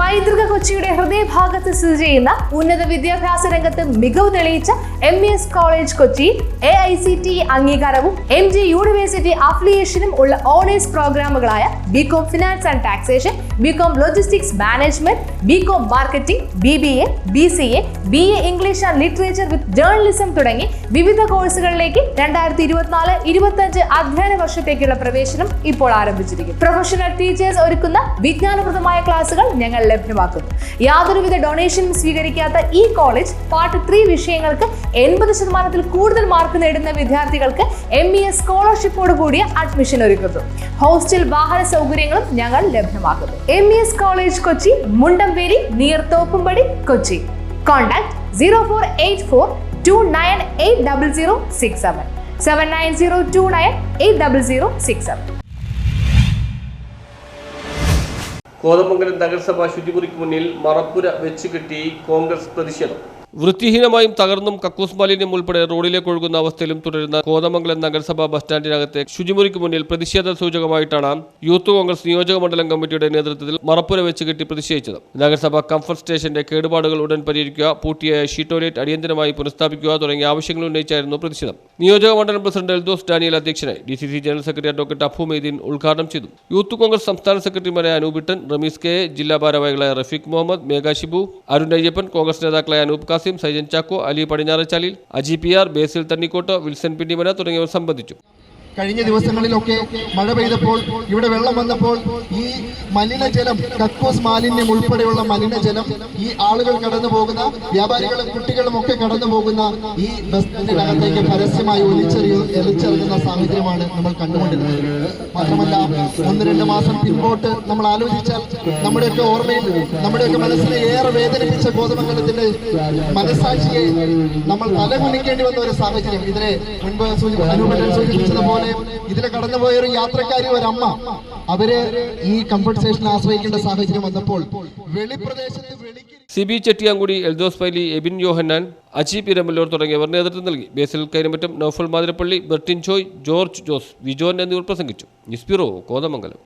പൈതൃക കൊച്ചിയുടെ ഹൃദയഭാഗത്ത് സ്ഥിതി ചെയ്യുന്ന ഉന്നത വിദ്യാഭ്യാസ രംഗത്ത് മികവ് തെളിയിച്ച MES കോളേജ് കൊച്ചി AICTE അംഗീകാരവും MG യൂണിവേഴ്സിറ്റി അഫിലിയേഷനും ഉള്ള ഓണേഴ്സ് പ്രോഗ്രാമുകളായ BCom finance and taxation, BCom logistics management, BCom marketing, BBA, BCA, BA English and literature with journalism തുടങ്ങി വിവിധ കോഴ്സുകളിലേക്ക് 2024-25 അധ്യയന വർഷത്തേക്കുള്ള പ്രവേശനം ഇപ്പോൾ ആരംഭിച്ചിരിക്കുന്നു. പ്രൊഫഷണൽ ടീച്ചേഴ്സ് ഒരുക്കുന്ന വിജ്ഞാനപ്രദമായ ക്ലാസുകൾ ഞങ്ങൾ ലഭ്യമാക്കുന്നു. യാതൊരുവിധ ഡൊണേഷനും സ്വീകരിക്കാത്ത ഈ കോളേജ് പാർട്ട് 3 വിഷയങ്ങൾക്ക് 80% കൂടുതൽ മാർക്ക് നേടുന്ന വിദ്യാർത്ഥികൾക്ക് MES സ്കോളർഷിപ്പോട് കൂടിയ അഡ്മിഷൻ ഒരുക്കുന്നു. ഹോസ്റ്റൽ വാഹന സൗകര്യങ്ങളും ഞങ്ങൾ ലഭ്യമാക്കുന്നു. MES college Kochi, Mundamveli, near Thoppumpady, Kochi. Contact 0484298067 7902980067. Kothamangalam നഗരസഭ ശുചിമുറിക്ക് മുന്നിൽ മറപ്പുര വെച്ചുകെട്ടി കോൺഗ്രസ് പ്രതിഷേധം. വൃത്തിഹീനമായും തകർന്നും കക്കൂസ് മാലിന്യം ഉൾപ്പെടെ റോഡിലേക്ക് ഒഴുകുന്ന അവസ്ഥയിലും തുടരുന്ന കോതമംഗലം നഗരസഭാ ബസ് സ്റ്റാൻഡിനകത്തെ ശുചിമുറിക്ക് മുന്നിൽ പ്രതിഷേധ സൂചകമായിട്ടാണ് യൂത്ത് കോൺഗ്രസ് നിയോജക മണ്ഡലം കമ്മിറ്റിയുടെ നേതൃത്വത്തിൽ മറപ്പുര വെച്ചുകെട്ടി പ്രതിഷേധിച്ചത്. നഗരസഭ കംഫർട്ട് സ്റ്റേഷന്റെ കേടുപാടുകൾ ഉടൻ പരിഹരിക്കുക, പൂട്ടിയ ഷീ ടോയ്ലറ്റ് അടിയന്തരമായി പുനഃസ്ഥാപിക്കുക തുടങ്ങിയ ആവശ്യങ്ങൾ ഉന്നയിച്ചായിരുന്നു പ്രതിഷേധം. നിയോജക മണ്ഡലം പ്രസിഡന്റ് എൽദോസ് ഡാനിയൽ അധ്യക്ഷനായി. DCC general secretary advocate അഫു Maitheen ഉദ്ഘാടനം ചെയ്തു. യൂത്ത് കോൺഗ്രസ് സംസ്ഥാന സെക്രട്ടറിമാരായ അനൂപിട്ടൻ, റമീസ് കെ, ജില്ലാ ഭാരവാഹികളായ റഫീഖ് മുഹമ്മദ്, മേഘ ഷിബു, അരുൺ അയ്യപ്പൻ, കോൺഗ്രസ് നേതാക്കളായ അനൂപ് കാസിം, സൈജൻ ചാക്കോ, അലി പടിഞ്ഞാറച്ചാലിൽ, അജി PR, ബേസിൽ തണ്ണിക്കോട്ട്, വിൽസൺ പിണ്ടിമന തുടങ്ങിയവർ സംബന്ധിച്ചു. കഴിഞ്ഞ ദിവസങ്ങളിലൊക്കെ മഴ പെയ്തപ്പോൾ ഇവിടെ വെള്ളം വന്നപ്പോൾ ഈ മലിനജലം, കക്കൂസ് മാലിന്യം ഉൾപ്പെടെയുള്ള മലിനജലം ഈ ആളുകൾ കടന്നു പോകുന്ന, വ്യാപാരികളും കുട്ടികളും ഒക്കെ കടന്നു പോകുന്ന ഈ ബസ്സിനകത്തേക്ക് പരസ്യമായി ഒലിച്ചെറിയുന്ന സാഹചര്യമാണ് നമ്മൾ കണ്ടുകൊണ്ടിരുന്നത്. മാത്രമല്ല 1-2 മാസം പിന്നോട്ട് നമ്മൾ ആലോചിച്ചാൽ നമ്മുടെയൊക്കെ ഓർമ്മയിൽ, നമ്മുടെയൊക്കെ മനസ്സിനെ ഏറെ വേദനിപ്പിച്ച കോതമംഗലത്തിന്റെ മനസാക്ഷിയെ നമ്മൾ തലകുനിക്കേണ്ടി വന്ന ഒരു സാഹചര്യം. ഇതിനെ മുൻപ് അനുപേട്ടൻ സൂചിപ്പിച്ചതുപോലെ ഇതിലെ കടന്നുപോയ ഒരു യാത്രക്കാരി, ഒരമ്മ, അവര് ഈ കംഫർട്ട് സ്റ്റേഷനെ ആശ്രയിക്കേണ്ട സാഹചര്യം വന്നപ്പോൾ വെളിപ്രദേശത്ത് CB ചെട്ടിയാങ്കുടി, എൽദോസ് പൈലി, എബിൻ യോഹന്നാൻ, അജി പിരമല്ലൂർ തുടങ്ങിയവർ നേതൃത്വം നൽകി. ബേസിൽ കൈനമറ്റം, നൌഫൽ മാതിരപ്പള്ളി, ബെർട്ടിൻ ചോയ്, ജോർജ് ജോസ്, വിജോൻ എന്നിവർ പ്രസംഗിച്ചു. News bureau, Kothamangalam.